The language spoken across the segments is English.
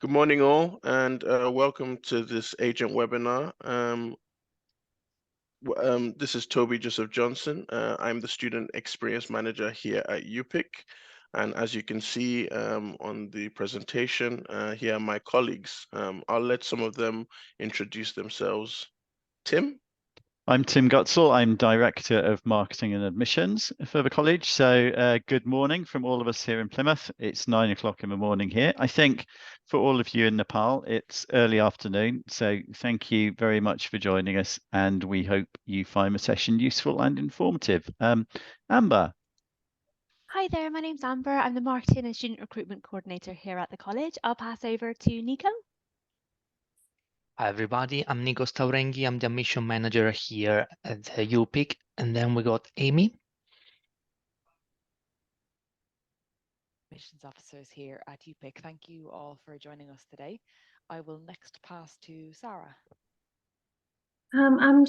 Good morning, all, and welcome to this agent webinar. This is Toby Joseph Johnson. I'm the Student Experience Manager here at UPIC. And as you can see on the presentation, here are my colleagues. I'll let some of them introduce themselves. Tim? I'm Tim Gutzel. I'm Director of Marketing and Admissions for the college. So good morning from all of us here in Plymouth. It's 9 o'clock in the morning here. I think for all of you in Nepal, it's early afternoon. So thank you very much for joining us, and we hope you find the session useful and informative. Amber. Hi there, my name's Amber. I'm the Marketing and Student Recruitment Coordinator here at the college. I'll pass over to Nico. Hi everybody, I'm Nikos Taurengi. I'm the admission manager here at UPIC, and then we got Amy. Admissions officers here at UPIC. Thank you all for joining us today. I will next pass to Sarah. I'm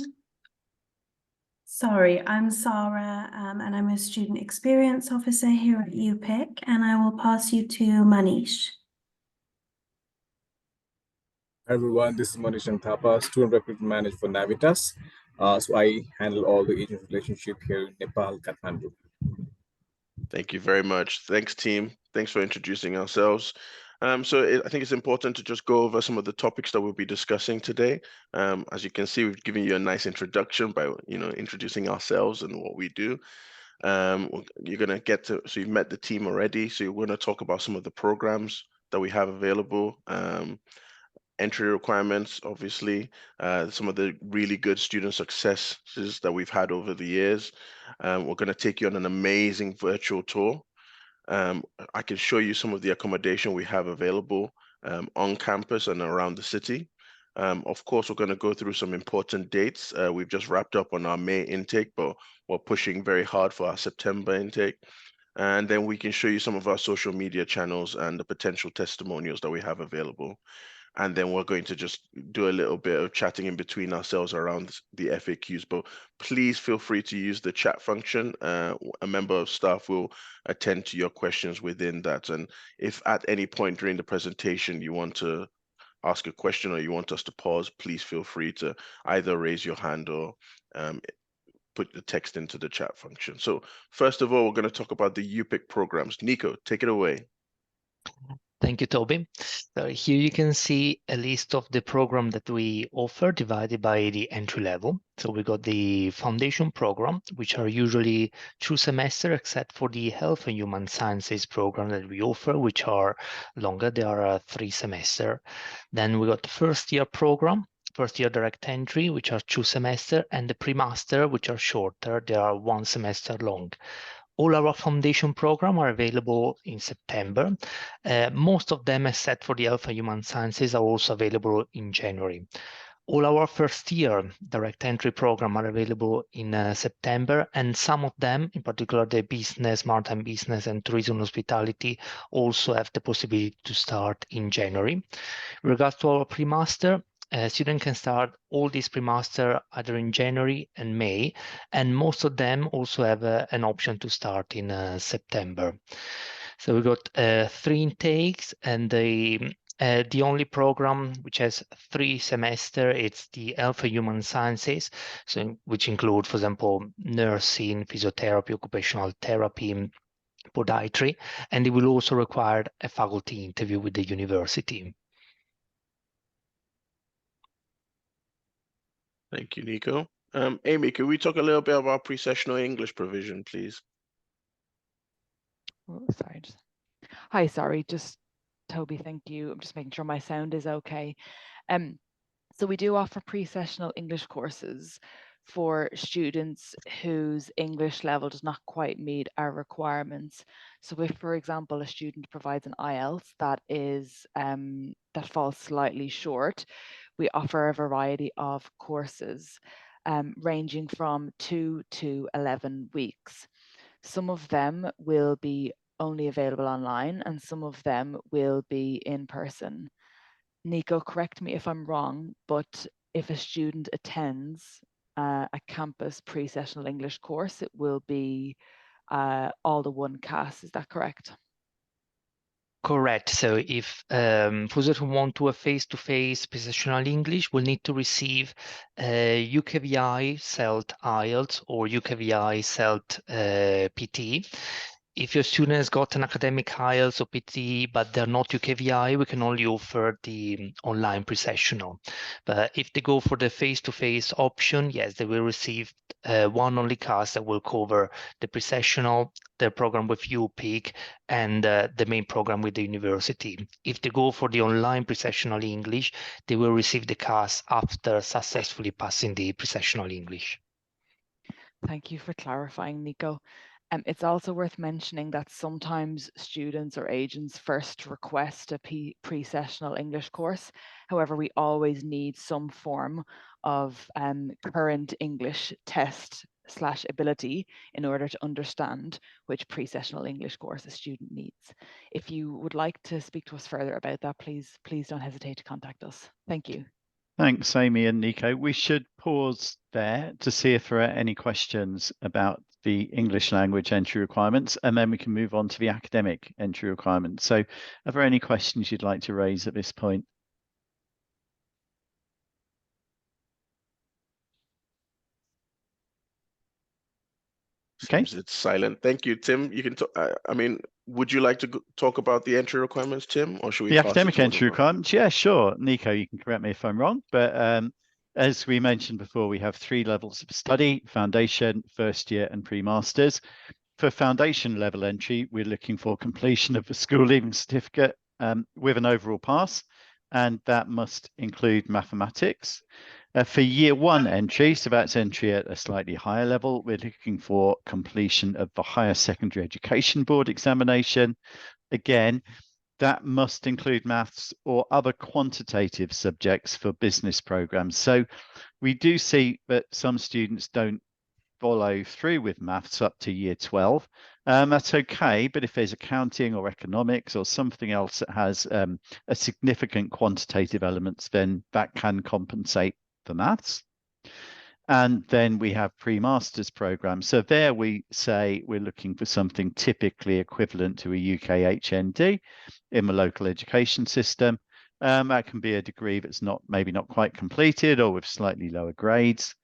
Sarah, and I'm a Student Experience Officer here at UPIC, and I will pass you to Manish. Hi everyone, this is Manish Thapa, Student Recruitment Manager for Navitas. So I handle all the agent relationship here in Nepal, Kathmandu. Thank you very much. Thanks, team. Thanks for introducing ourselves. I think it's important to just go over some of the topics that we'll be discussing today. As you can see, we've given you a nice introduction by introducing ourselves and what we do. You're going to get to, so you've met the team already. So we're going to talk about some of the programs that we have available. Entry requirements, obviously, some of the really good student successes that we've had over the years. We're going to take you on an amazing virtual tour. I can show you some of the accommodation we have available on campus and around the city. Of course, we're going to go through some important dates. We've just wrapped up on our May intake, but we're pushing very hard for our September intake. And then we can show you some of our social media channels and the potential testimonials that we have available. And then we're going to just do a little bit of chatting in between ourselves around the FAQs, but please feel free to use the chat function. A member of staff will attend to your questions within that. And if at any point during the presentation you want to ask a question or you want us to pause, please feel free to either raise your hand or put the text into the chat function. So first of all, we're going to talk about the UPIC programs. Nico, take it away. Thank you, Toby. So here you can see a list of the program that we offer divided by the entry level. So we got the foundation program, which are usually 2 semesters, except for the health and human sciences program that we offer, which are longer. They are 3 semesters. Then we got the first year program, first year direct entry, which are 2 semesters, and the pre-master, which are shorter. They are 1 semester long. All our foundation program are available in September. Most of them, except for the Health and Human Sciences, are also available in January. All our first year direct entry program are available in September, and some of them, in particular the business, maritime business and tourism hospitality, also have the possibility to start in January. In regards to our pre-master, a student can start all these pre-master either in January and May, and most of them also have an option to start in September. So we got 3 intakes, and the only program which has 3 semesters, it's the Health and Human Sciences, so which include, for example, nursing, physiotherapy, occupational therapy, podiatry, and it will also require a faculty interview with the university. Thank you, Nico. Amy, could we talk a little bit about pre-sessional English provision, please? Oh, sorry. Hi, sorry, just Toby, thank you. I'm just making sure my sound is okay. So we do offer pre-sessional English courses for students whose English level does not quite meet our requirements. So if, for example, a student provides an IELTS that is that falls slightly short, we offer a variety of courses ranging from 2 to 11 weeks. Some of them will be only available online, and some of them will be in person. Nico, correct me if I'm wrong, but if a student attends a campus pre-sessional English course, it will be all the one CAS. Is that correct? Correct. So if for those who want to a face-to-face professional English, will need to receive UKVI, CELT IELTS, or UKVI, CELT PT. If your student has got an academic IELTS or PT, but they're not UKVI, we can only offer the online pre-sessional. But if they go for the face-to-face option, yes, they will receive one only class that will cover the pre-sessional, the program with UPIC, and the main program with the university. If they go for the online pre-sessional English, they will receive the class after successfully passing the pre-sessional English. Thank you for clarifying, Nico. It's also worth mentioning that sometimes students or agents first request a pre-sessional English course. However, we always need some form of current English test/ability in order to understand which pre-sessional English course a student needs. If you would like to speak to us further about that, please don't hesitate to contact us. Thank you. Thanks, Amy and Nico. We should pause there to see if there are any questions about the English language entry requirements, and then we can move on to the academic entry requirements. So are there any questions you'd like to raise at this point? Okay. Seems it's silent. Thank you, Tim. You can I mean, would you like to talk about the entry requirements, Tim, or should we The pass it academic to one entry of our- requirements? Yeah, sure. Nico, you can correct me if I'm wrong, but as we mentioned before, we have 3 levels of study: foundation, first year, and pre-masters. For foundation level entry, we're looking for completion of a school leaving certificate with an overall pass, and that must include mathematics. For year 1 entry, so that's entry at a slightly higher level, we're looking for completion of the Higher Secondary Education Board examination. Again, that must include maths or other quantitative subjects for business programs. So we do see that some students don't follow through with maths up to year 12. That's okay, but if there's accounting or economics or something else that has a significant quantitative elements, then that can compensate for maths. And then we have pre-masters programs. So there we say we're looking for something typically equivalent to a UK HND in the local education system. That can be a degree that's maybe not quite completed or with slightly lower grades,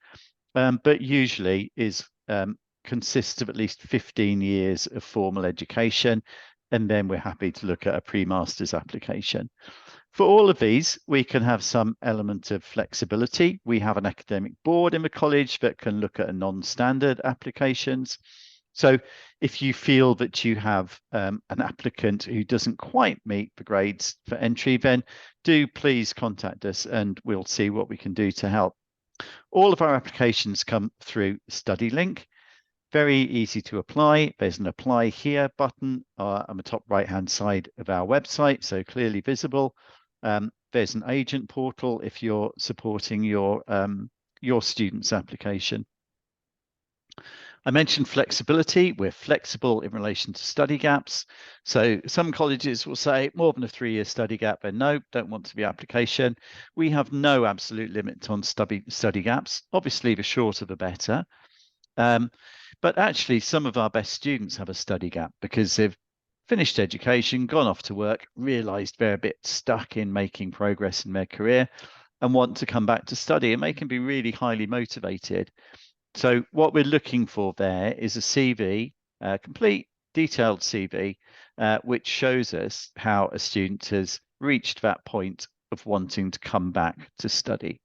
but usually consists of at least 15 years of formal education. And then we're happy to look at a pre-masters application. For all of these, we can have some element of flexibility. We have an academic board in the college that can look at non-standard applications. So if you feel that you have an applicant who doesn't quite meet the grades for entry, then do please contact us and we'll see what we can do to help. All of our applications come through StudyLink. Very easy to apply. There's an apply here button on the top right-hand side of our website, so clearly visible. There's an agent portal if you're supporting your student's application. I mentioned flexibility. We're flexible in relation to study gaps. So some colleges will say more than a 3-year study gap, and no, don't want to be application. We have no absolute limit on study gaps. Obviously, the shorter the better. But actually, some of our best students have a study gap because they've finished education, gone off to work, realized they're a bit stuck in making progress in their career and want to come back to study, and they can be really highly motivated. So what we're looking for there is a CV, a complete detailed CV, which shows us how a student has reached that point of wanting to come back to study.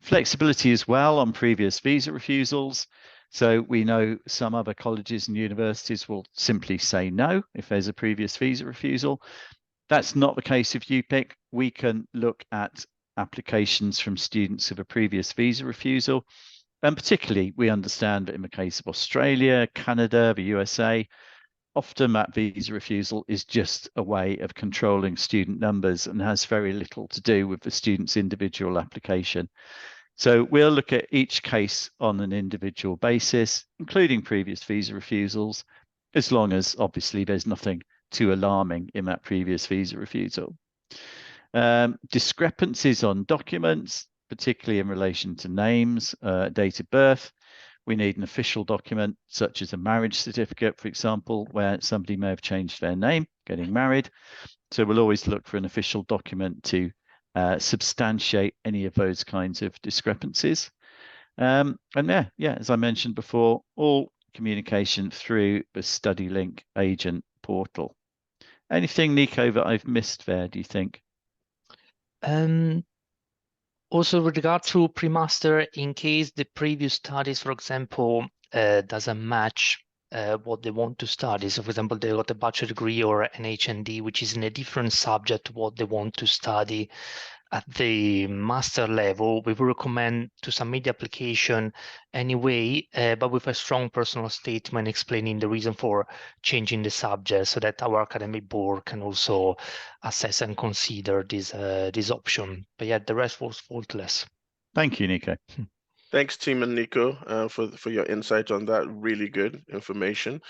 Flexibility as well on previous visa refusals. So we know some other colleges and universities will simply say no if there's a previous visa refusal. That's not the case with UPIC. We can look at applications from students of a previous visa refusal. And particularly, we understand that in the case of Australia, Canada, the USA, often that visa refusal is just a way of controlling student numbers and has very little to do with the student's individual application. So we'll look at each case on an individual basis, including previous visa refusals, as long as obviously there's nothing too alarming in that previous visa refusal. Discrepancies on documents, particularly in relation to names, date of birth. We need an official document, such as a marriage certificate, for example, where somebody may have changed their name, getting married. So we'll always look for an official document to substantiate any of those kinds of discrepancies. And yeah, as I mentioned before, all communication through the StudyLink agent portal. Anything, Nico, that I've missed there, do you think? Also, with regard to pre-master, in case the previous studies, for example, doesn't match what they want to study. So, for example, they got a bachelor degree or an HND, which is in a different subject what they want to study at the master level. We would recommend to submit the application anyway, but with a strong personal statement explaining the reason for changing the subject, so that our academic board can also assess and consider this option. But yeah, the rest was faultless. Thank you, Nico. Thanks, Tim and Nico, for your insight on that. Really good information.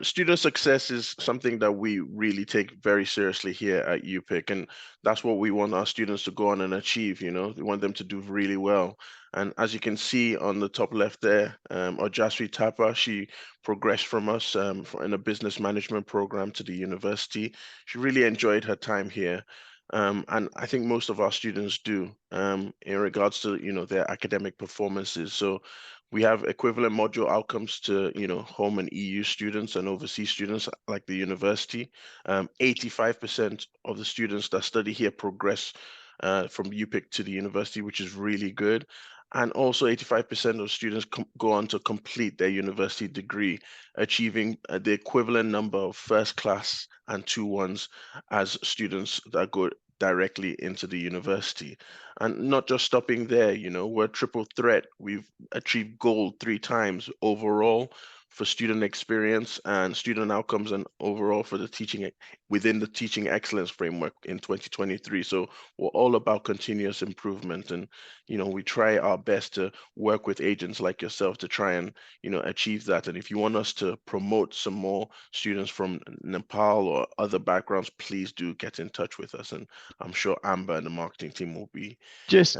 Student success is something that we really take very seriously here at UPIC, and that's what we want our students to go on and achieve. You know, we want them to do really well. And as you can see on the top left there, Ojaswi Tapa, she progressed from us in a business management program to the university. She really enjoyed her time here. And I think most of our students do in regards to, you know, their academic performances. So we have equivalent module outcomes to, you know, home and EU students and overseas students like the university. 85% of the students that study here progress from UPIC to the university, which is really good. And also 85% of students go on to complete their university degree, achieving the equivalent number of first class and 2-1s as students that go directly into the university. And not just stopping there, you know, we're triple threat. We've achieved gold 3 times overall for student experience and student outcomes, and overall for the teaching within the teaching excellence framework in 2023. So we're all about continuous improvement, and you know, we try our best to work with agents like yourself to try and, you know, achieve that. And if you want us to promote some more students from Nepal or other backgrounds, please do get in touch with us, and I'm sure Amber and the marketing team will be Just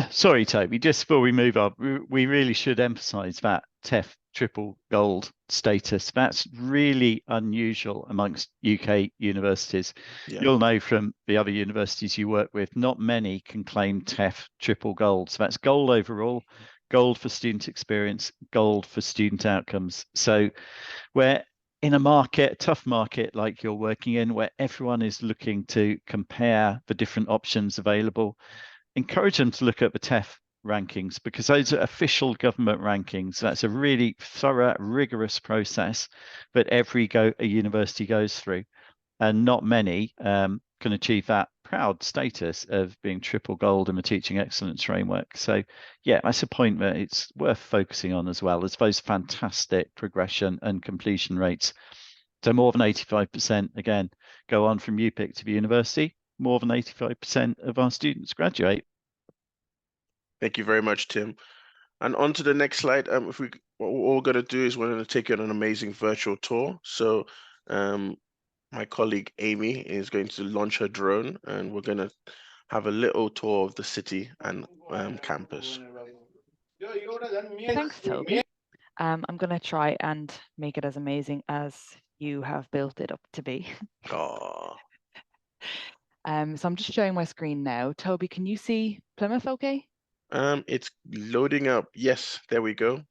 sorry, Toby, just before we move on, we really should emphasize that TEF triple gold status. That's really unusual amongst UK universities. Yeah. You'll know from the other universities you work with, not many can claim TEF triple gold. So that's gold overall, gold for student experience, gold for student outcomes. So we're in a market, a tough market like you're working in, where everyone is looking to compare the different options available. Encourage them to look at the TEF rankings, because those are official government rankings. That's a really thorough, rigorous process that every university goes through, and not many can achieve that proud status of being triple gold in the teaching excellence framework. So yeah, that's a point that it's worth focusing on, as well as those fantastic progression and completion rates. So more than 85%, again, go on from UPIC to the university. More than 85% of our students graduate. Thank you very much, Tim. And on to the next slide. What we're all going to do is we're going to take you on an amazing virtual tour. So my colleague Amy is going to launch her drone, and we're going to have a little tour of the city and campus. Thanks, Toby. I'm going to try and make it as amazing as you have built it up to be. Oh. So I'm just showing my screen now. Toby, can you see Plymouth okay? It's loading up. Yes, there we go.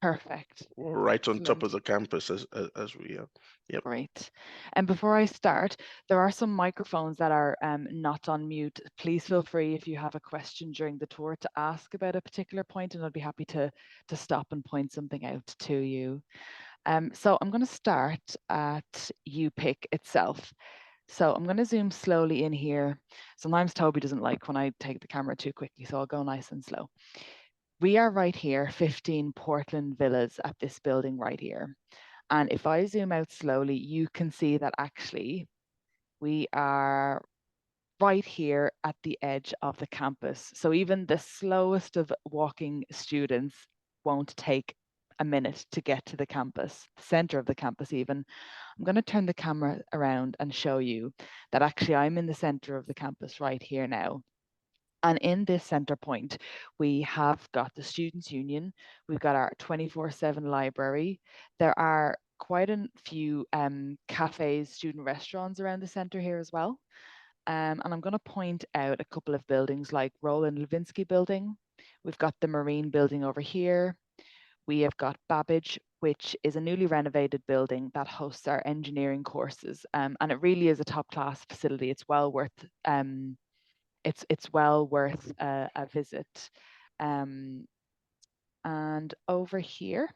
Perfect. We're right on top of Excellent. the campus as we are. Yep. Great. And before I start, there are some microphones that are not on mute. Please feel free, if you have a question during the tour, to ask about a particular point, and I'd be happy to stop and point something out to you. So I'm going to start at UPIC itself. So I'm going to zoom slowly in here. Sometimes Toby doesn't like when I take the camera too quickly, so I'll go nice and slow. We are right here, 15 Portland Villas at this building right here. And if I zoom out slowly, you can see that actually we are right here at the edge of the campus. So even the slowest of walking students won't take a minute to get to the campus, the center of the campus even. I'm going to turn the camera around and show you that actually I'm in the center of the campus right here now. And in this center point, we have got the Students' Union, we've got our 24/7 library. There are quite a few cafes, student restaurants around the center here as well. And I'm going to point out a couple of buildings like Roland Levinsky building. We've got the Marine building over here. We have got Babbage, which is a newly renovated building that hosts our engineering courses. And it really is a top class facility. It's well worth it's well worth a visit. And over here,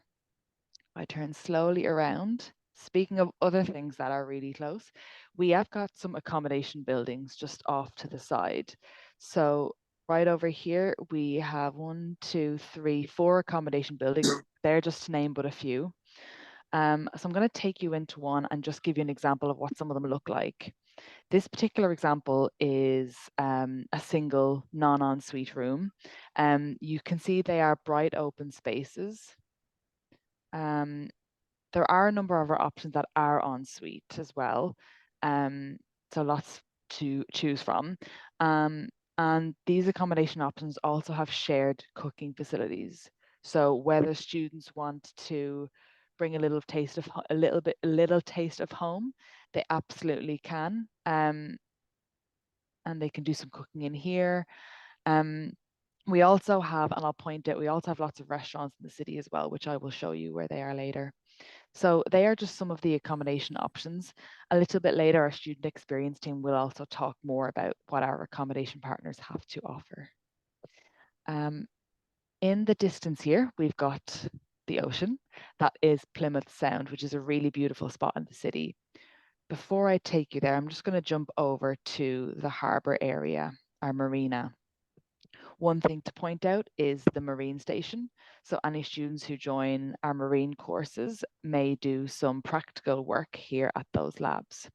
I turn slowly around. Speaking of other things that are really close, we have got some accommodation buildings just off to the side. So right over here, we have 1, 2, 3, 4 accommodation buildings. They're just to name but a few. So I'm going to take you into one and just give you an example of what some of them look like. This particular example is a single non-ensuite room. You can see they are bright open spaces. There are a number of our options that are ensuite as well. So lots to choose from. And these accommodation options also have shared cooking facilities. So whether students want to bring a little taste of home, they absolutely can. And they can do some cooking in here. We also have, and I'll point out, we also have lots of restaurants in the city as well, which I will show you where they are later. So they are just some of the accommodation options. A little bit later, our student experience team will also talk more about what our accommodation partners have to offer. In the distance here, we've got the ocean. That is Plymouth Sound, which is a really beautiful spot in the city. Before I take you there, I'm just going to jump over to the harbour area, our marina. One thing to point out is the marine station. So any students who join our marine courses may do some practical work here at those labs.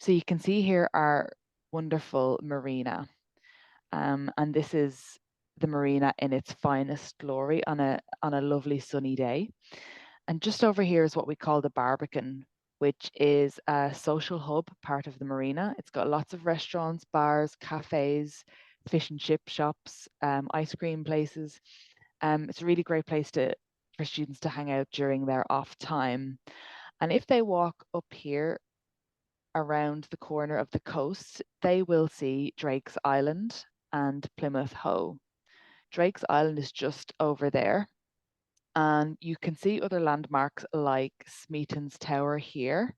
So you can see here our wonderful marina. And this is the marina in its finest glory on a lovely sunny day. And just over here is what we call the Barbican, which is a social hub, part of the marina. It's got lots of restaurants, bars, cafes, fish and chip shops, ice cream places. It's a really great place for students to hang out during their off time. And if they walk up here around the corner of the coast, they will see Drake's Island and Plymouth Hoe. Drake's Island is just over there. And you can see other landmarks like Smeaton's Tower here.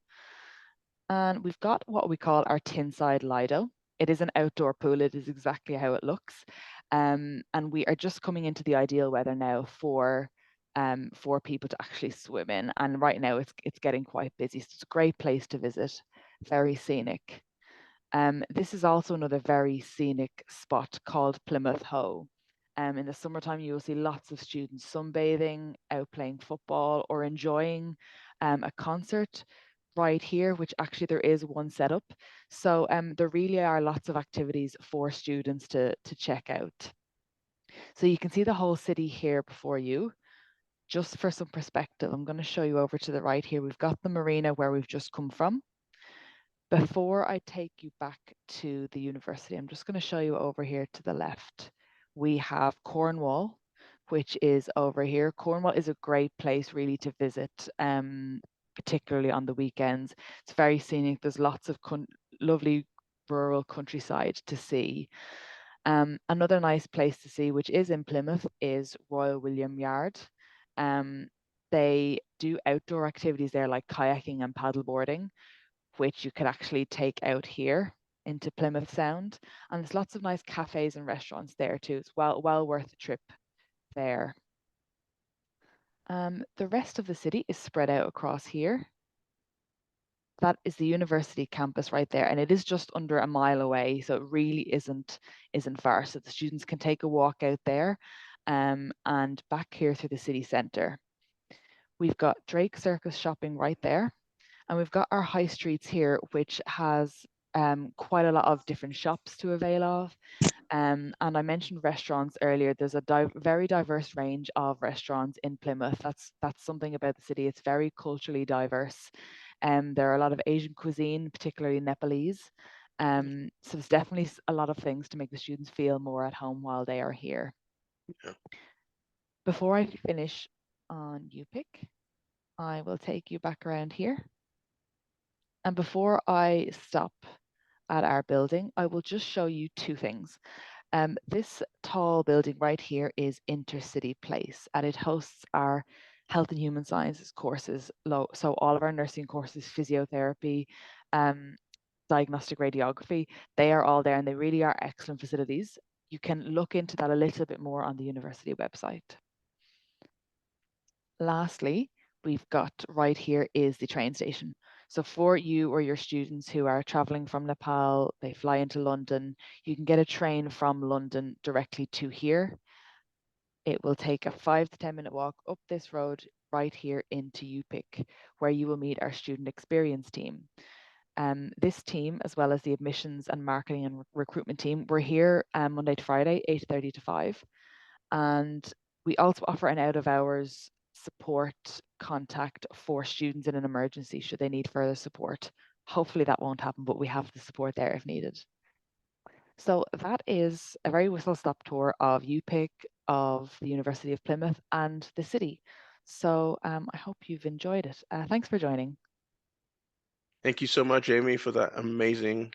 And we've got what we call our Tinside Lido. It is an outdoor pool. It is exactly how it looks. And we are just coming into the ideal weather now for people to actually swim in. And right now it's getting quite busy. So it's a great place to visit, very scenic. This is also another very scenic spot called Plymouth Hoe. In the summertime, you will see lots of students sunbathing, out playing football, or enjoying a concert right here, which actually there is one set up. So there really are lots of activities for students to check out. So you can see the whole city here before you. Just for some perspective, I'm going to show you over to the right here. We've got the marina where we've just come from. Before I take you back to the university, I'm just going to show you over here to the left. We have Cornwall, which is over here. Cornwall is a great place really to visit, particularly on the weekends. It's very scenic. There's lots of lovely rural countryside to see. Another nice place to see, which is in Plymouth, is Royal William Yard. They do outdoor activities there like kayaking and paddleboarding, which you could actually take out here into Plymouth Sound. And there's lots of nice cafes and restaurants there too. It's well worth a trip there. The rest of the city is spread out across here. That is the university campus right there, and it is just under a mile away, so it really isn't far. So the students can take a walk out there and back here through the city centre. We've got Drake Circus shopping right there. And we've got our high streets here, which has quite a lot of different shops to avail of. And I mentioned restaurants earlier. There's a very diverse range of restaurants in Plymouth. That's something about the city. It's very culturally diverse. There are a lot of Asian cuisine, particularly Nepalese. So there's definitely a lot of things to make the students feel more at home while they are here. Yeah. Before I finish on UPIC, I will take you back around here. And before I stop at our building, I will just show you two things. This tall building right here is Intercity Place, and it hosts our health and human sciences courses. So all of our nursing courses, physiotherapy, diagnostic radiography, they are all there, and they really are excellent facilities. You can look into that a little bit more on the university website. Lastly, we've got right here is the train station. So for you or your students who are traveling from Nepal, they fly into London, you can get a train from London directly to here. It will take a 5 to 10 minute walk up this road right here into UPIC, where you will meet our student experience team. This team, as well as the admissions and marketing and recruitment team, we're here Monday to Friday, 8:30 to 5. And we also offer an out of hours support contact for students in an emergency should they need further support. Hopefully that won't happen, but we have the support there if needed. So that is a very whistle-stop tour of UPIC, of the University of Plymouth and the city. So I hope you've enjoyed it. Thanks for joining. Thank you so much, Amy, for that amazing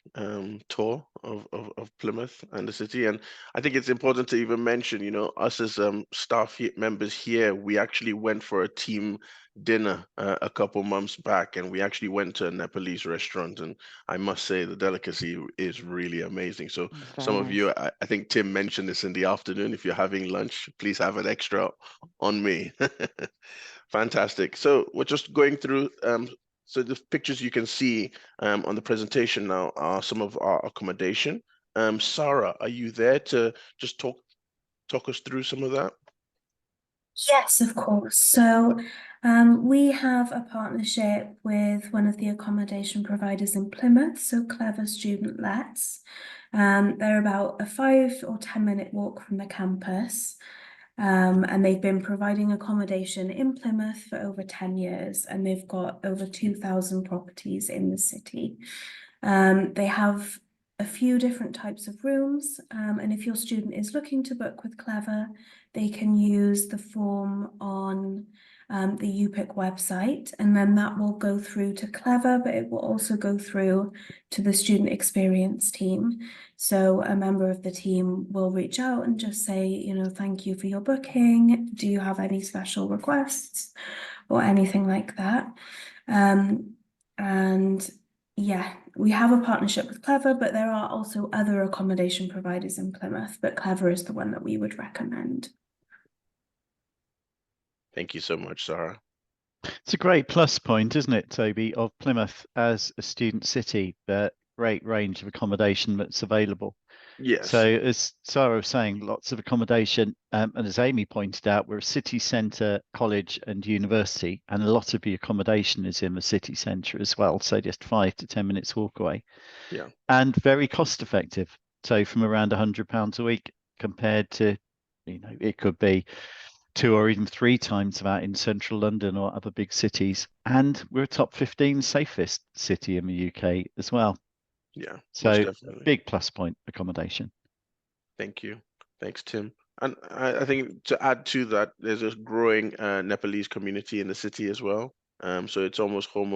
tour of Plymouth and the city. And I think it's important to even mention, you know, us as staff members here, we actually went for a team dinner a couple months back, and we actually went to a Nepalese restaurant. And I must say the delicacy is really amazing. So some of you, I think Tim mentioned this in the afternoon, if you're having lunch, please have an extra on me. Fantastic. So we're just going through so the pictures you can see on the presentation now are some of our accommodation. Sarah, are you there to just talk us through some of that? Yes, of course. So we have a partnership with one of the accommodation providers in Plymouth, so Clever Student Lets. They're about a 5 or 10 minute walk from the campus. And they've been providing accommodation in Plymouth for over 10 years, and they've got over 2,000 properties in the city. They have a few different types of rooms, and if your student is looking to book with Clever, they can use the form on the UPIC website, and then that will go through to Clever, but it will also go through to the student experience team. So a member of the team will reach out and just say, you know, thank you for your booking. Do you have any special requests or anything like that? And yeah, we have a partnership with Clever, but there are also other accommodation providers in Plymouth, but Clever is the one that we would recommend. Thank you so much, Sarah. It's a great plus point, isn't it, Toby, of Plymouth as a student city, but great range of accommodation that's available. Yes. So as Sarah was saying, lots of accommodation, and as Amy pointed out, we're a city centre, college and university, and a lot of the accommodation is in the city centre as well, so just 5 to 10 minutes walk away. Yeah. And very cost effective. So from around £100 a week compared to, you know, it could be 2 or even 3 times that in central London or other big cities. And we're a top 15 safest city in the UK as well. Yeah, so definitely. Big plus point accommodation. Thank you. Thanks, Tim. And I think to add to that, there's a growing Nepalese community in the city as well. So it's almost home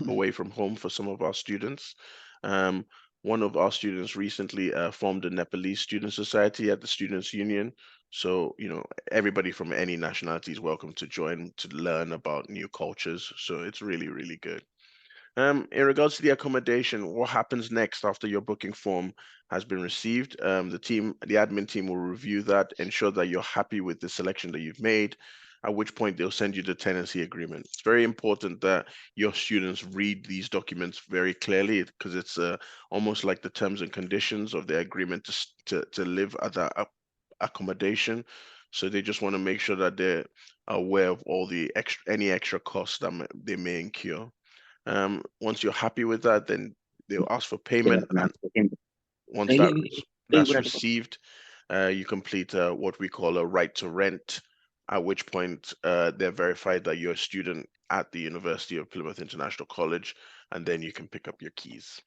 away from home for some of our students. One of our students recently formed a Nepalese student society at the Students' Union. So, you know, everybody from any nationality is welcome to join to learn about new cultures. So it's really, really good. In regards to the accommodation, what happens next after your booking form has been received? The admin team will review that, ensure that you're happy with the selection that you've made, at which point they'll send you the tenancy agreement. It's very important that your students read these documents very clearly because it's almost like the terms and conditions of the agreement to live at that accommodation. So they just want to make sure that they're aware of all the any extra costs that they may incur. Once you're happy with that, then they'll ask for payment, and once that's received, you complete what we call a right to rent, at which point they're verified that you're a student at the University of Plymouth International College, and then you can pick up your keys.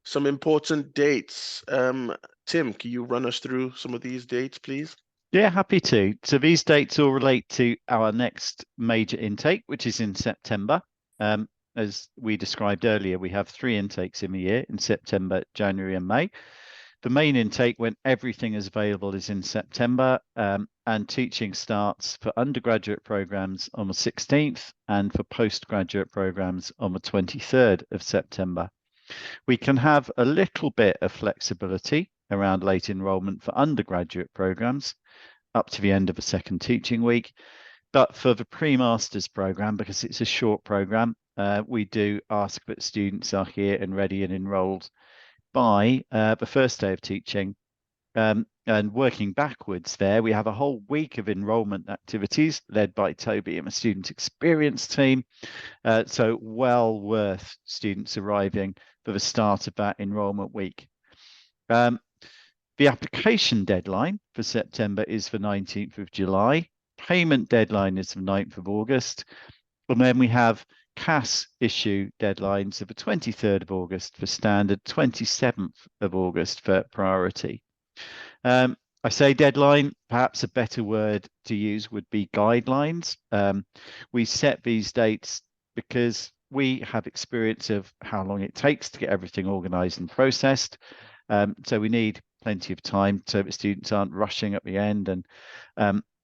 some important dates. Tim, can you run us through some of these dates, please? Yeah, happy to. So these dates all relate to our next major intake, which is in September. As we described earlier, we have 3 intakes in the year, in September, January and May. The main intake, when everything is available, is in September, and teaching starts for undergraduate programs on the 16th and for postgraduate programs on the 23rd of September. We can have a little bit of flexibility around late enrolment for undergraduate programs up to the end of the second teaching week. But for the pre-masters program, because it's a short program, we do ask that students are here and ready and enrolled by the first day of teaching. And working backwards there, we have a whole week of enrolment activities led by Toby and the student experience team. So well worth students arriving for the start of that enrolment week. The application deadline for September is the 19th of July. Payment deadline is the 9th of August. And then we have CAS issue deadlines of the 23rd of August for standard, 27th of August for priority. I say deadline, perhaps a better word to use would be guidelines. We set these dates because we have experience of how long it takes to get everything organised and processed. So we need plenty of time so that students aren't rushing at the end. And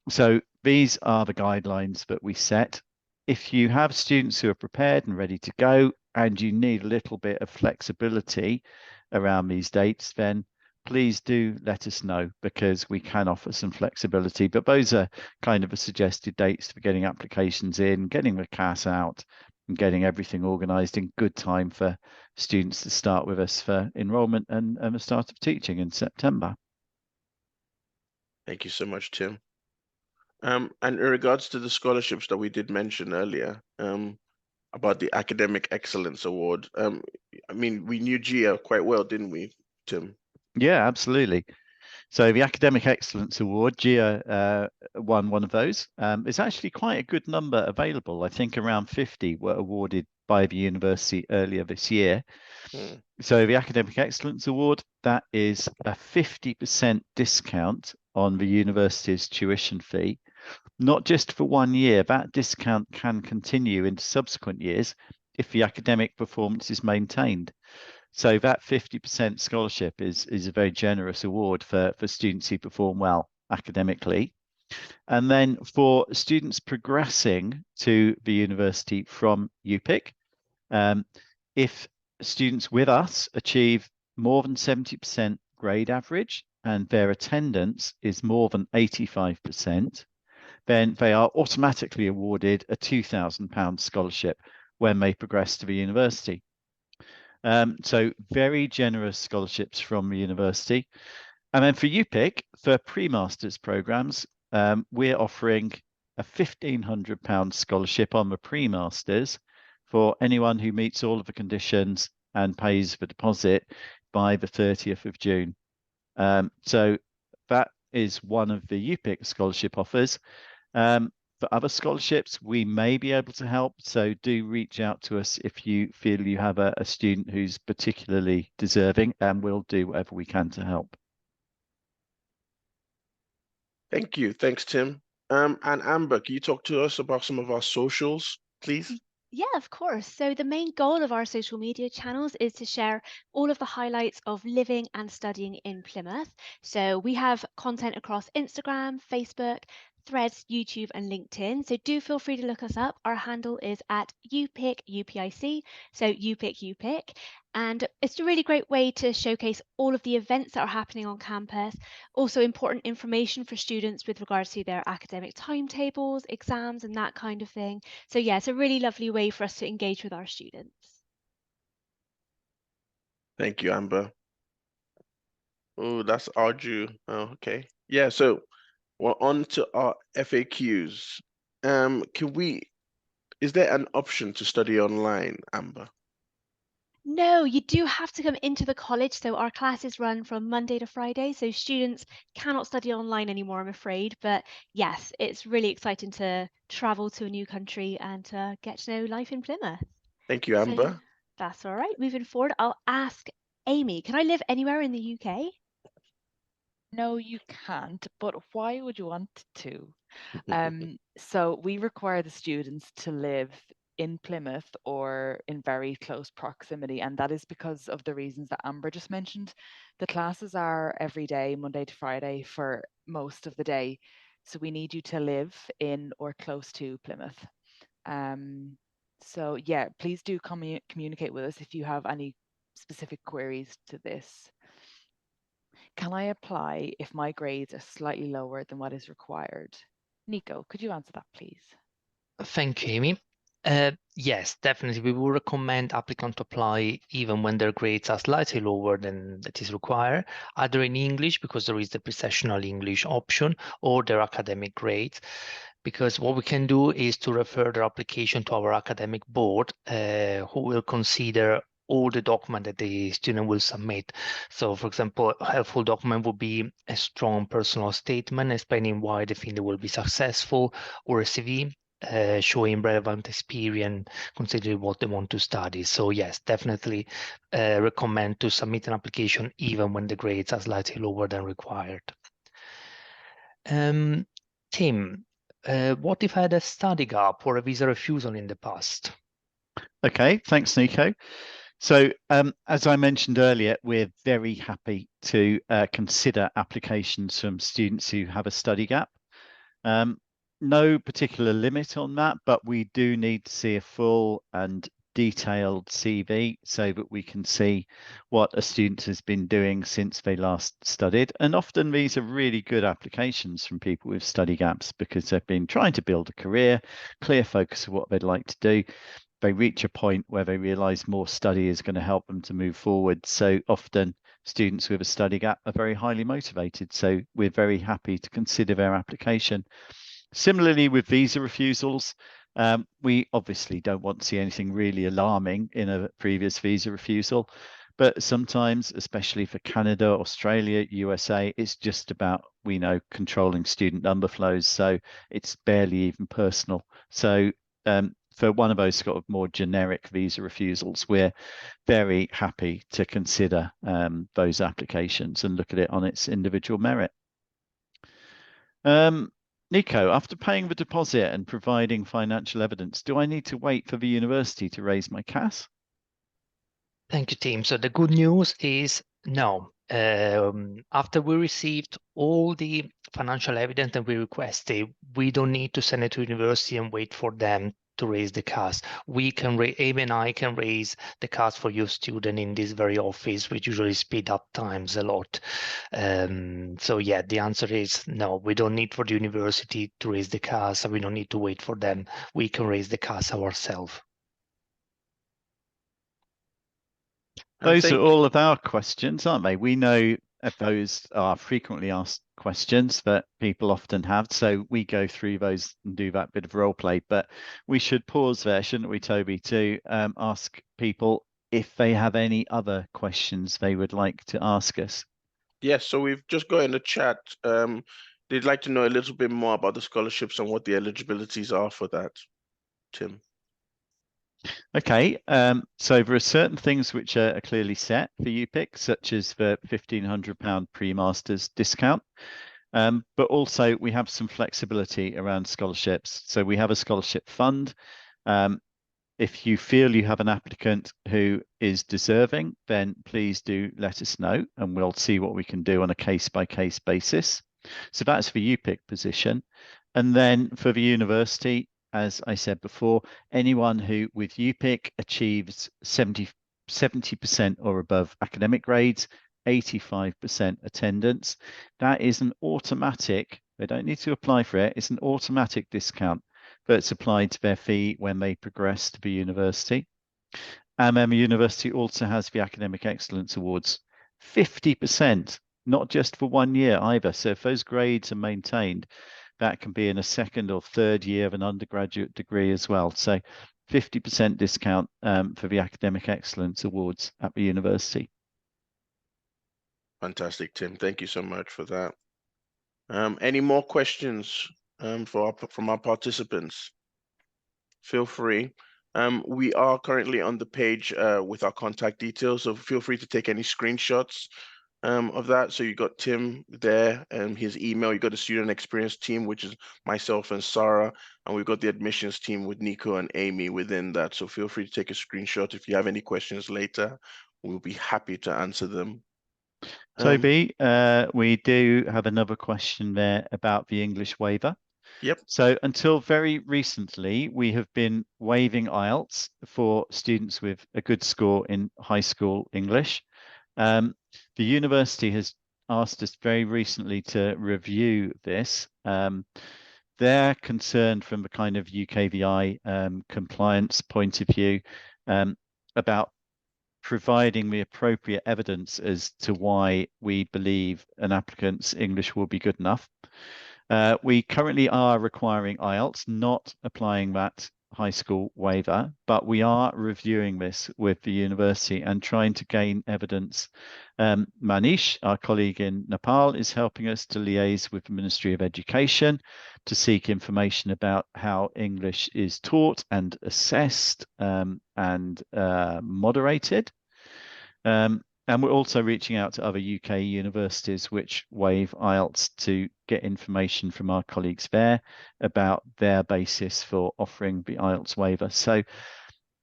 so these are the guidelines that we set. If you have students who are prepared and ready to go and you need a little bit of flexibility around these dates, then please do let us know, because we can offer some flexibility. But those are kind of the suggested dates for getting applications in, getting the CAS out, and getting everything organised in good time for students to start with us for enrolment and the start of teaching in September. Thank you so much, Tim. And in regards to the scholarships that we did mention earlier, about the Academic Excellence Award, I mean, we knew Gia quite well, didn't we, Tim? Yeah, absolutely. So the Academic Excellence Award, Gia won one of those. It's actually quite a good number available. I think around 50 were awarded by the university earlier this year. So the Academic Excellence Award, that is a 50% discount on the university's tuition fee, not just for 1 year. That discount can continue into subsequent years if the academic performance is maintained. So that 50% scholarship is a very generous award for students who perform well academically. And then for students progressing to the university from UPIC, if students with us achieve more than 70% grade average and their attendance is more than 85%, then they are automatically awarded a £2,000 scholarship when they progress to the university. So very generous scholarships from the university. And then for UPIC, for pre-masters programs, we're offering a £1,500 scholarship on the pre-masters for anyone who meets all of the conditions and pays the deposit by the 30th of June. So that is one of the UPIC scholarship offers. For other scholarships, we may be able to help. So do reach out to us if you feel you have a student who's particularly deserving, and we'll do whatever we can to help. Thank you. Thanks, Tim. And Amber, can you talk to us about some of our socials, please? Yeah, of course. So the main goal of our social media channels is to share all of the highlights of living and studying in Plymouth. So we have content across Instagram, Facebook, Threads, YouTube and LinkedIn. So do feel free to look us up. Our handle is at UPIC, UPIC, so UPIC. And it's a really great way to showcase all of the events that are happening on campus. Also important information for students with regards to their academic timetables, exams and that kind of thing. So yeah, it's a really lovely way for us to engage with our students. Thank you, Amber. Oh, that's Arju. Oh, okay. Yeah, so we're on to our FAQs. Is there an option to study online, Amber? No, you do have to come into the college. So our classes run from Monday to Friday. So students cannot study online anymore, I'm afraid. But yes, it's really exciting to travel to a new country and to get to know life in Plymouth. Thank you, Amber. So that's all right. Moving forward, I'll ask Amy, can I live anywhere in the UK? No, you can't, but why would you want to? So we require the students to live in Plymouth or in very close proximity, and that is because of the reasons that Amber just mentioned. The classes are every day, Monday to Friday, for most of the day. So we need you to live in or close to Plymouth. So yeah, please do communicate with us if you have any specific queries to this. Can I apply if my grades are slightly lower than what is required? Nico, could you answer that, please? Thank you, Amy. Yes, definitely. We will recommend applicants to apply even when their grades are slightly lower than that is required, either in English, because there is the pre-sessional English option, or their academic grades. Because what we can do is to refer their application to our academic board, who will consider all the document that the student will submit. So, for example, a helpful document would be a strong personal statement explaining why they think they will be successful, or a CV showing relevant experience considering what they want to study. So yes, definitely recommend to submit an application even when the grades are slightly lower than required. Tim, what if I had a study gap or a visa refusal in the past? Okay, thanks, Nico. So as I mentioned earlier, we're very happy to consider applications from students who have a study gap. No particular limit on that, but we do need to see a full and detailed CV so that we can see what a student has been doing since they last studied. And often these are really good applications from people with study gaps because they've been trying to build a career, clear focus of what they'd like to do. They reach a point where they realize more study is going to help them to move forward. So often students with a study gap are very highly motivated. So we're very happy to consider their application. Similarly, with visa refusals, we obviously don't want to see anything really alarming in a previous visa refusal, but sometimes, especially for Canada, Australia, USA, it's just about, we know, controlling student number flows. So it's barely even personal. So for one of those sort of more generic visa refusals, we're very happy to consider those applications and look at it on its individual merit. Nico, after paying the deposit and providing financial evidence, do I need to wait for the university to raise my CAS? Thank you, Tim. So the good news is no. After we received all the financial evidence that we requested, we don't need to send it to university and wait for them to raise the CAS. We can, Amy and I can raise the CAS for your student in this very office, which usually speed up times a lot. So yeah, the answer is no, we don't need for the university to raise the CAS. We don't need to wait for them. We can raise the CAS ourselves. Those are all of our questions, aren't they? We know those are frequently asked questions that people often have. So we go through those and do that bit of role play. But we should pause there, shouldn't we, Toby, to ask people if they have any other questions they would like to ask us. Yes, so we've just got in the chat. They'd like to know a little bit more about the scholarships and what the eligibilities are for that, Tim. Okay, so there are certain things which are clearly set for UPIC, such as the £1,500 pre-masters discount. But also we have some flexibility around scholarships. So we have a scholarship fund. If you feel you have an applicant who is deserving, then please do let us know and we'll see what we can do on a case-by-case basis. So that's for UPIC position. And then for the university, as I said before, anyone who with UPIC achieves 70% or above academic grades, 85% attendance, that is an automatic, they don't need to apply for it, it's an automatic discount that's applied to their fee when they progress to the university. The university also has the Academic Excellence Awards, 50%, not just for 1 year either. So if those grades are maintained, that can be in a second or third year of an undergraduate degree as well. So 50% discount for the Academic Excellence Awards at the university. Fantastic, Tim. Thank you so much for that. Any more questions from our participants? Feel free. We are currently on the page with our contact details, so feel free to take any screenshots of that. So you got Tim there and his email. You got the student experience team, which is myself and Sarah, and we've got the admissions team with Nico and Amy within that. So feel free to take a screenshot. If you have any questions later, we'll be happy to answer them. Toby, we do have another question there about the English waiver. Yep. So until very recently, we have been waiving IELTS for students with a good score in high school English. The university has asked us very recently to review this. They're concerned from the kind of UKVI compliance point of view about providing the appropriate evidence as to why we believe an applicant's English will be good enough. We currently are requiring IELTS, not applying that high school waiver, but we are reviewing this with the university and trying to gain evidence. Manish, our colleague in Nepal, is helping us to liaise with the Ministry of Education to seek information about how English is taught and assessed and moderated. And we're also reaching out to other UK universities which waive IELTS to get information from our colleagues there about their basis for offering the IELTS waiver. So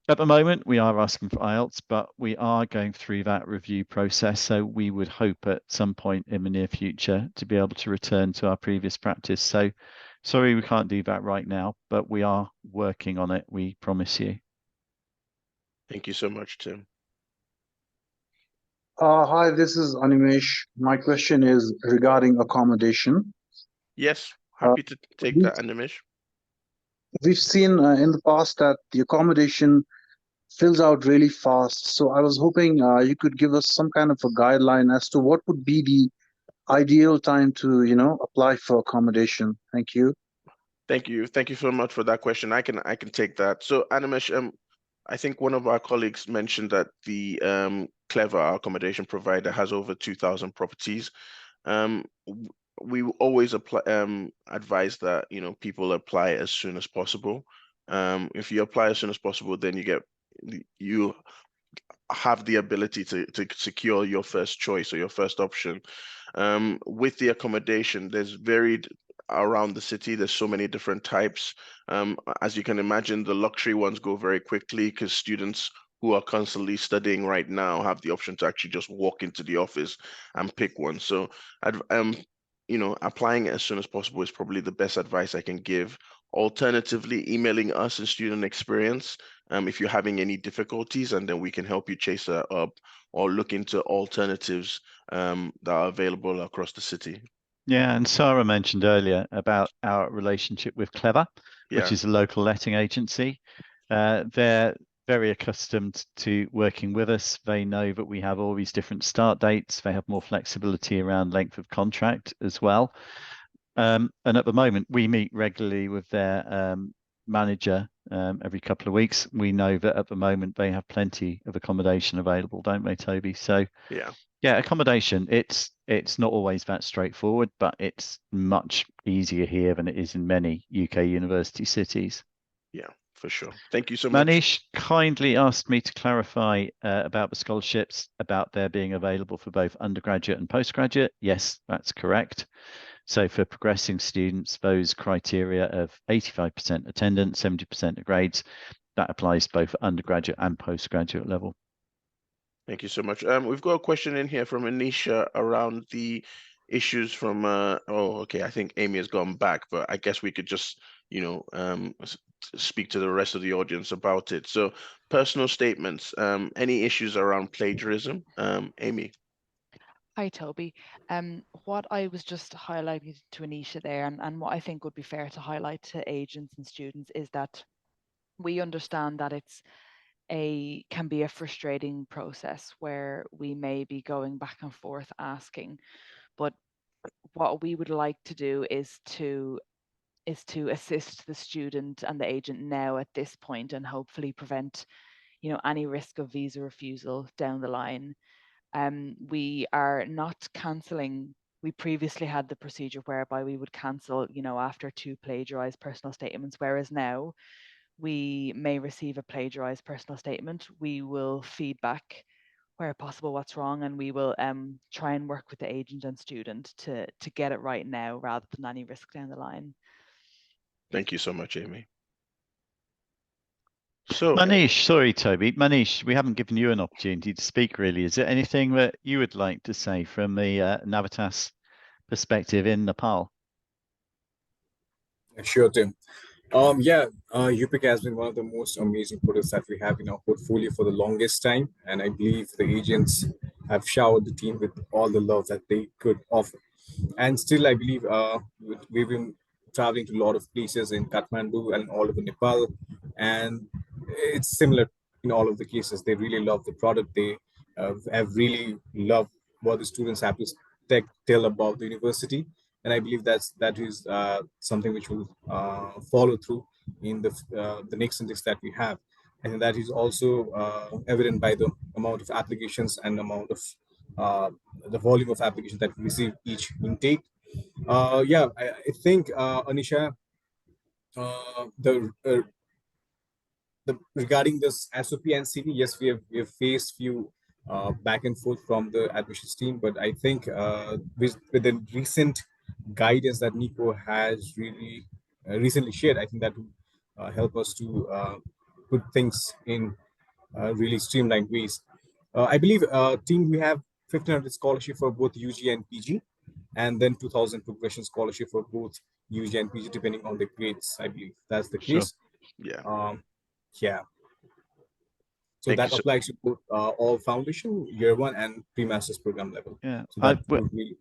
at the moment, we are asking for IELTS, but we are going through that review process. So we would hope at some point in the near future to be able to return to our previous practice. So sorry, we can't do that right now, but we are working on it, we promise you. Thank you so much, Tim. Hi, this is Animesh. My question is regarding accommodation. Yes, happy to take that, Animesh. We've seen in the past that the accommodation fills out really fast. So I was hoping you could give us some kind of a guideline as to what would be the ideal time to, apply for accommodation. Thank you. Thank you. Thank you so much for that question. I can take that. So Animesh, I think one of our colleagues mentioned that the Clever, our accommodation provider, has over 2,000 properties. We always advise that people apply as soon as possible. If you apply as soon as possible, then you have the ability to secure your first choice or your first option. With the accommodation, there's varied around the city. There's so many different types. As you can imagine, the luxury ones go very quickly because students who are constantly studying right now have the option to actually just walk into the office and pick one. So applying it as soon as possible is probably the best advice I can give. Alternatively, emailing us in student experience if you're having any difficulties, and then we can help you chase that up or look into alternatives that are available across the city. Yeah, and Sarah mentioned earlier about our relationship with Clever, Yeah. which is a local letting agency. They're very accustomed to working with us. They know that we have all these different start dates. They have more flexibility around length of contract as well. And at the moment, we meet regularly with their manager every couple of weeks. We know that at the moment they have plenty of accommodation available, don't they, Toby? So yeah, accommodation, it's not always that straightforward, but it's much easier here than it is in many UK university cities. Yeah, for sure. Thank you so much. Manish kindly asked me to clarify about the scholarships, about their being available for both undergraduate and postgraduate. Yes, that's correct. So for progressing students, those criteria of 85% attendance, 70% of grades, that applies both undergraduate and postgraduate level. Thank you so much. We've got a question in here from Anisha around the issues from I think Amy has gone back, but I guess we could just speak to the rest of the audience about it. So personal statements, any issues around plagiarism? Amy. Hi, Toby. What I was just highlighting to Anisha there, and what I think would be fair to highlight to agents and students, is that we understand that can be a frustrating process where we may be going back and forth asking, but what we would like to do is to assist the student and the agent now at this point, and hopefully prevent any risk of visa refusal down the line. We are not cancelling. We previously had the procedure whereby we would cancel after 2 plagiarized personal statements, whereas now we may receive a plagiarized personal statement. We will feed back where possible what's wrong, and we will try and work with the agent and student to get it right now rather than any risk down the line. Thank you so much, Amy. So Manish, sorry, Toby. Manish, we haven't given you an opportunity to speak really. Is there anything that you would like to say from the Navitas perspective in Nepal? Sure, Tim. UPIC has been one of the most amazing products that we have in our portfolio for the longest time, and I believe the agents have showered the team with all the love that they could offer. And still, I believe we've been traveling to a lot of places in Kathmandu and all over Nepal, and it's similar in all of the cases. They really love the product. They have really loved what the students have to tell about the university, and I believe that is something which will follow through in the next index that we have. And that is also evident by the amount of applications and amount of the volume of applications that we receive each intake. I think Anisha, regarding this SOP and CV, yes, we have faced few back and forth from the admissions team, but I think with the recent guidance that Nico has really recently shared, I think that will help us to put things in really streamlined ways. I believe team we have 1,500 scholarship for both UG and PG, and then 2,000 progression scholarship for both UG and PG depending on the grades. I believe that's the Sure. case. yeah, Yeah. So Thank that you so- applies to both all foundation, year one, and pre-master's program level. Yeah, So that would really,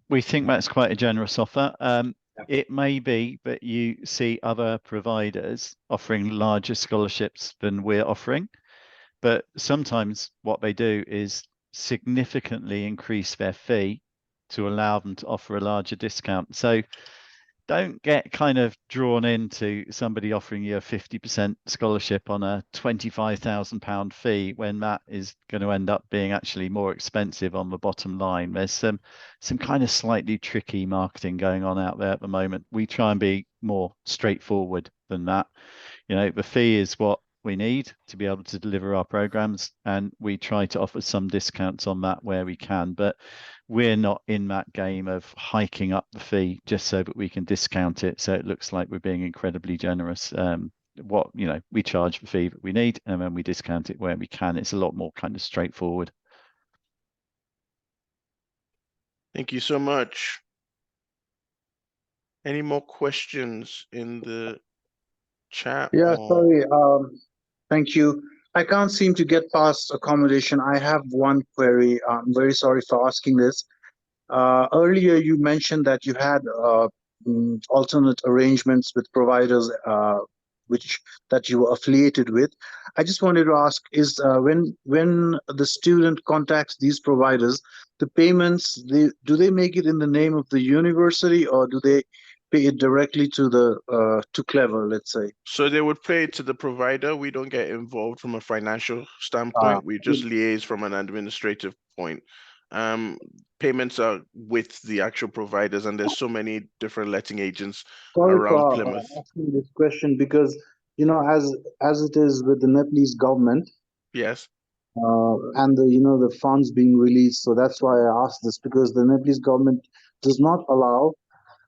we think that's quite a generous offer. Yeah. It may be that you see other providers offering larger scholarships than we're offering, but sometimes what they do is significantly increase their fee to allow them to offer a larger discount. So don't get kind of drawn into somebody offering you a 50% scholarship on a £25,000 fee when that is going to end up being actually more expensive on the bottom line. There's some kind of slightly tricky marketing going on out there at the moment. We try and be more straightforward than that. You know, the fee is what we need to be able to deliver our programs, and we try to offer some discounts on that where we can, but we're not in that game of hiking up the fee just so that we can discount it so it looks like we're being incredibly generous. We charge the fee that we need, and then we discount it where we can. It's a lot more kind of straightforward. Thank you so much. Any more questions in the chat? Yeah, or- sorry. Thank you. I can't seem to get past accommodation. I have one query. I'm very sorry for asking this. Earlier, you mentioned that you had alternate arrangements with providers, that you were affiliated with. I just wanted to ask: is when the student contacts these providers, the payments do they make it in the name of the university, or do they pay it directly to to Clever, let's say? So they would pay to the provider. We don't get involved from a financial standpoint. We just liaise from an administrative point. Payments are with the actual providers, and there's so many different letting agents Sorry around for Plymouth. asking this question because, as it is with the Nepalese government, Yes. and the funds being released. So that's why I asked this, because the Nepalese government does not allow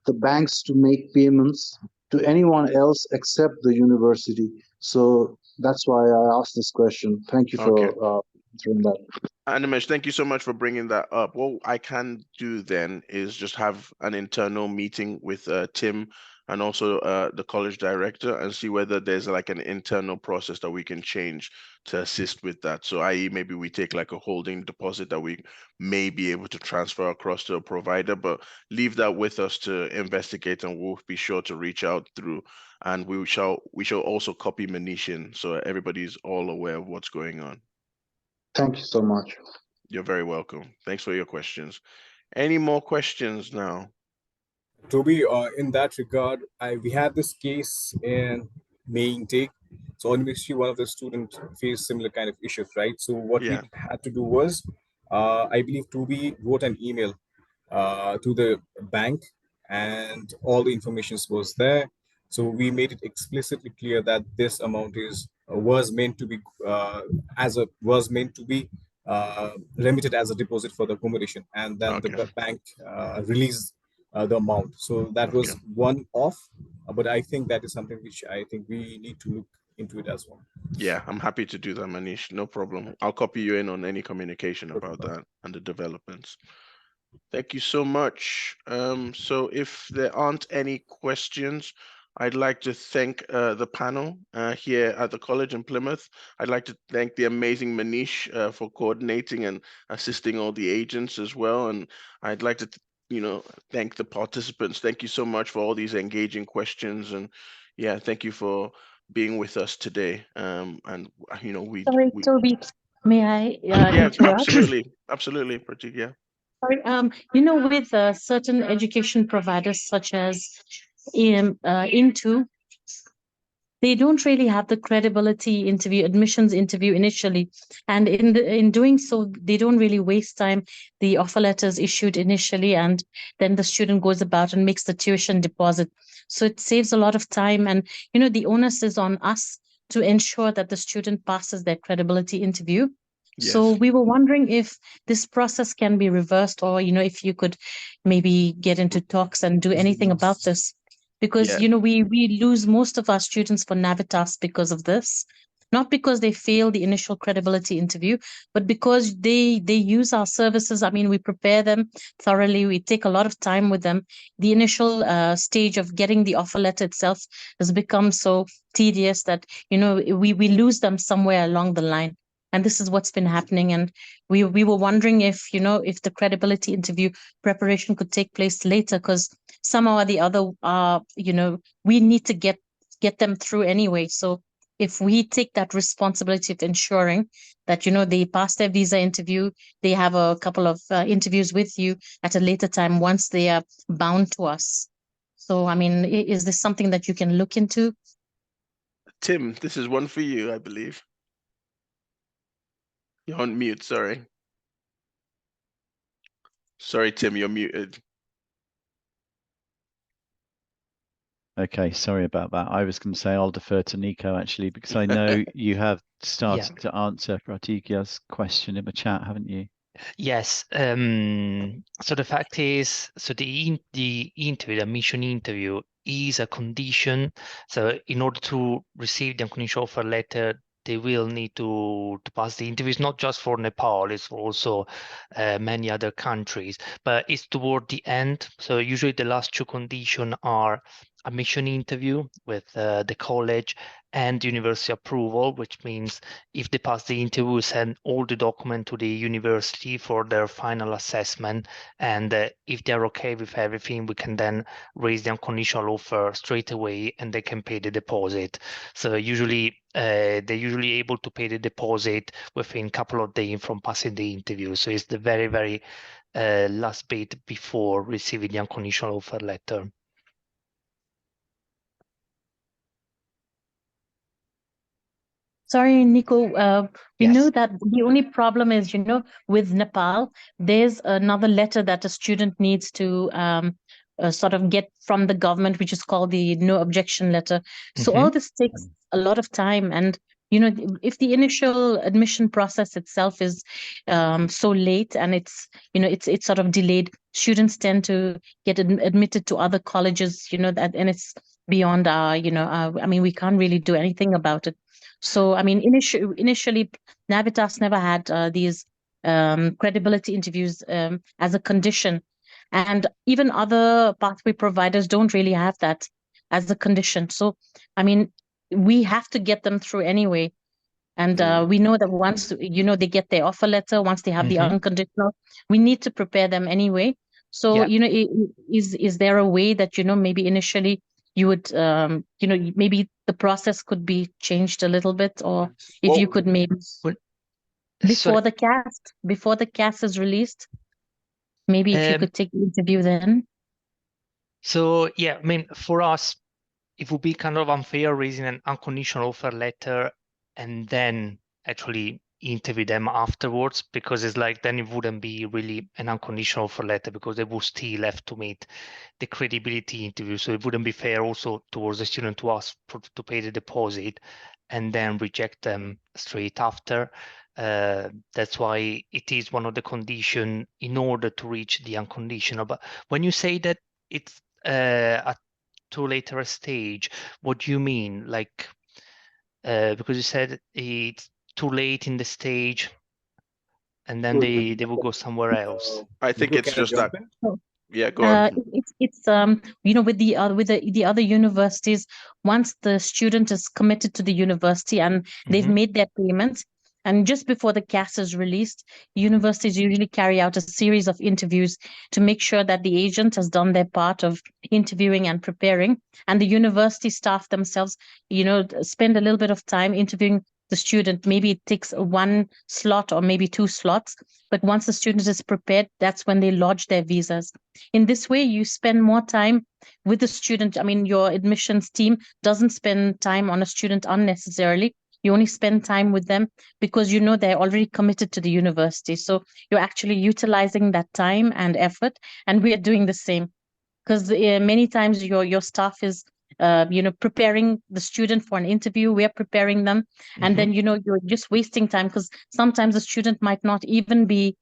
the banks to make payments to anyone else except the university. So that's why I asked this question. Thank you Okay. for answering that. Animesh, thank you so much for bringing that up. What I can do then is just have an internal meeting with Tim and also the college director and see whether there's like an internal process that we can change to assist with that. So i.e. maybe we take like a holding deposit that we may be able to transfer across to a provider, but leave that with us to investigate, and we'll be sure to reach out through, and we shall also copy Manish in so everybody's all aware of what's going on. Thank you so much. You're very welcome. Thanks for your questions. Any more questions now? Toby, in that regard, we had this case in May intake. So on which one of the students faced similar kind of issues, right? So what Yeah. we had to do was, I believe Toby wrote an email to the bank, and all the information was there. So we made it explicitly clear that this amount was meant to be remitted as a deposit for the accommodation, and then the Okay. bank released the amount. So that Okay. was one off, but I think that is something which I think we need to look into it as well. Yeah, I'm happy to do that, Manish. No problem. I'll copy you in on any communication Okay. about that and the developments. Thank you so much. So if there aren't any questions, I'd like to thank the panel here at the college in Plymouth. I'd like to thank the amazing Manish for coordinating and assisting all the agents as well. And I'd like to, thank the participants. Thank you so much for all these engaging questions. And yeah, thank you for being with us today. And Sorry, Toby, may I yeah, interrupt? absolutely, Pratik, yeah. Sorry, with certain education providers such as Into, they don't really have the credibility admissions interview initially, and in doing so, they don't really waste time. The offer letter is issued initially, and then the student goes about and makes the tuition deposit. So it saves a lot of time, and the onus is on us to ensure that the student passes their credibility interview. So Yes. we were wondering if this process can be reversed, or if you could maybe get into talks and do anything about this, because Yeah. we lose most of our students for Navitas because of this, not because they fail the initial credibility interview, but because they use our services. I mean, we prepare them thoroughly, we take a lot of time with them. The initial stage of getting the offer letter itself has become so tedious that we lose them somewhere along the line. And this is what's been happening. And we were wondering if if the credibility interview preparation could take place later, because somehow or the other, we need to get them through anyway. So if we take that responsibility of ensuring that they pass their visa interview, they have a couple of interviews with you at a later time once they are bound to us. So I mean, is this something that you can look into? Tim, this is one for you, I believe. You're on mute, sorry. Sorry, Tim, you're muted. Okay, sorry about that. I was going to say I'll defer to Nico actually, because I know you have started to answer Pratigya's question in the chat, haven't you? Yes. So the fact is, so the interview, the admission interview, is a condition. So in order to receive the unconditional offer letter, they will need to pass the interview. It's not just for Nepal, it's also many other countries, but it's toward the end. So usually the last two conditions are admission interview with the college and university approval, which means if they pass the interview, we send all the document to the university for their final assessment. And if they're okay with everything, we can then raise the unconditional offer straight away and they can pay the deposit. So usually they're usually able to pay the deposit within a couple of days from passing the interview. So it's the very, very last bit before receiving the unconditional offer letter. Sorry, Nico. We Yes. know that the only problem is, with Nepal, there's another letter that a student needs to sort of get from the government, which is called the no objection letter. So all this takes a lot of time. And, if the initial admission process itself is so late and it's sort of delayed, students tend to get admitted to other colleges, and it's beyond our, I mean, we can't really do anything about it. So, I mean, initially, Navitas never had these credibility interviews as a condition. And even other pathway providers don't really have that as a condition. So, I mean, we have to get them through anyway. And we know that once, they get their offer letter, once they have the unconditional, we need to prepare them anyway. So, is there a way that, maybe initially you would, maybe the process could be changed a little bit, or if you could maybe before the cast is released, maybe if you could take the interview then. So yeah, I mean, for us, it would be kind of unfair raising an unconditional offer letter and then actually interview them afterwards, because it's like then it wouldn't be really an unconditional offer letter, because they would still have to meet the credibility interview. So it wouldn't be fair also towards the student to ask to pay the deposit and then reject them straight after. That's why it is one of the conditions in order to reach the unconditional. But when you say that it's at too later a stage, what do you mean? Like, because you said it's too late in the stage and then they will go somewhere else. I think Nico, it's can I just that. jump in? Yeah, go on. It's you know, with the other universities, once the student is committed to the university and they've made their payments, and just before the CAS is released, universities usually carry out a series of interviews to make sure that the agent has done their part of interviewing and preparing, and the university staff themselves, you know, spend a little bit of time interviewing the student. Maybe it takes one slot or maybe two slots, but once the student is prepared, that's when they lodge their visas. In this way, you spend more time with the student. I mean, your admissions team doesn't spend time on a student unnecessarily. You only spend time with them because you know they're already committed to the university. So you're actually utilizing that time and effort, and we are doing the same. Because many times your staff is you know, preparing the student for an interview, we're preparing them, and then, you know, you're just wasting time, because sometimes the student might not even be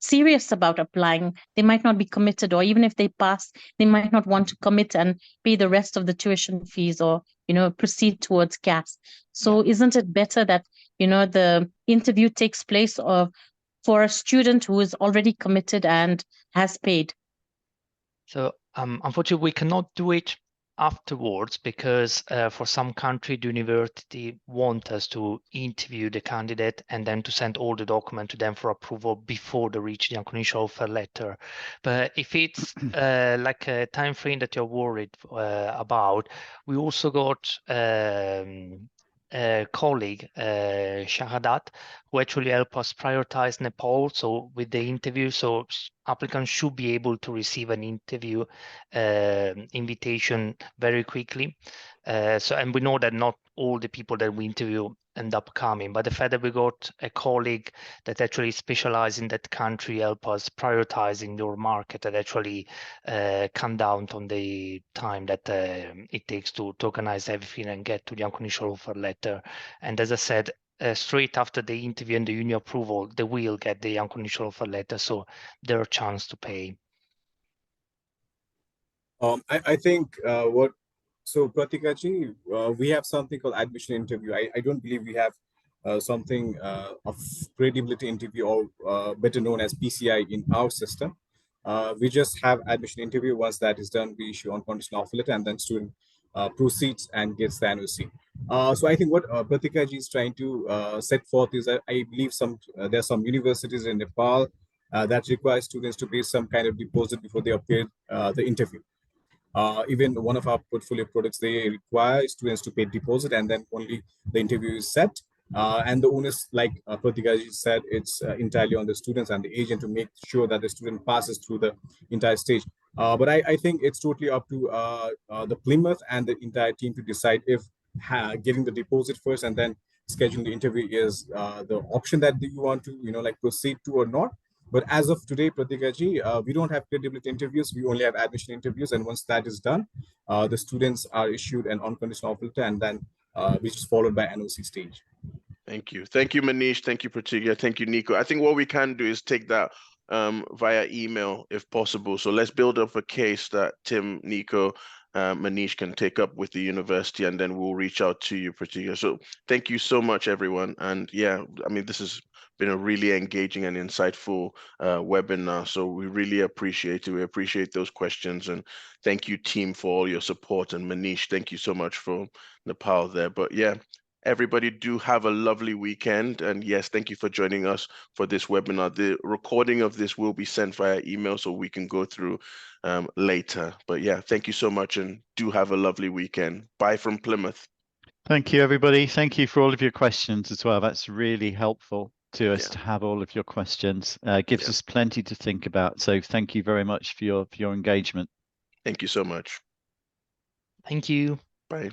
serious about applying. They might not be committed, or even if they pass, they might not want to commit and pay the rest of the tuition fees, or, you know, proceed towards CAS. So isn't it better that, you know, the interview takes place for a student who is already committed and has paid? So unfortunately, we cannot do it afterwards, because for some country, the university want us to interview the candidate and then to send all the document to them for approval before they reach the unconditional offer letter. But if it's like a time frame that you're worried about, we also got a colleague, Shahadat, who actually help us prioritize Nepal. So with the interview, so applicants should be able to receive an interview invitation very quickly. And we know that not all the people that we interview end up coming, but the fact that we got a colleague that actually specializes in that country help us prioritizing your market and actually come down on the time that it takes to organize everything and get to the unconditional offer letter. And as I said, straight after the interview and the union approval, they will get the unconditional offer letter, so there are chance to pay. I think Pratikaji, we have something called admission interview. I don't believe we have something of credibility interview, or better known as PCI, in our system. We just have admission interview. Once that is done, we issue unconditional offer letter, and then student proceeds and gets the NOC. So I think what Pratikaji is trying to set forth is that I believe there are some universities in Nepal that require students to pay some kind of deposit before they appear the interview. Even one of our portfolio products, they require students to pay deposit, and then only the interview is set. And the onus, like Pratikaji said, it's entirely on the students and the agent to make sure that the student passes through the entire stage. But I think it's totally up to the Plymouth and the entire team to decide if getting the deposit first and then scheduling the interview is the option that you want to, like, proceed to or not. But as of today, Pratikaji, we don't have credibility interviews. We only have admission interviews. And once that is done, the students are issued an unconditional offer letter, and then which is followed by NOC stage. Thank you. Thank you, Manish. Thank you, Pratigya. Thank you, Nico. I think what we can do is take that via email if possible. So let's build up a case that Tim, Nico, Manish can take up with the university, and then we'll reach out to you, Pratigya. So thank you so much, everyone. And yeah, I mean, this has been a really engaging and insightful webinar. So we really appreciate it. We appreciate those questions. And thank you, team, for all your support. And Manish, thank you so much for Nepal there. But yeah, everybody do have a lovely weekend. And yes, thank you for joining us for this webinar. The recording of this will be sent via email so we can go through later. But yeah, thank you so much, and do have a lovely weekend. Bye from Plymouth. Thank you, everybody. Thank you for all of your questions as well. That's really helpful to us to have all of your questions. Gives us plenty to think about. So thank you very much for your engagement. Thank you so much. Thank you. Bye.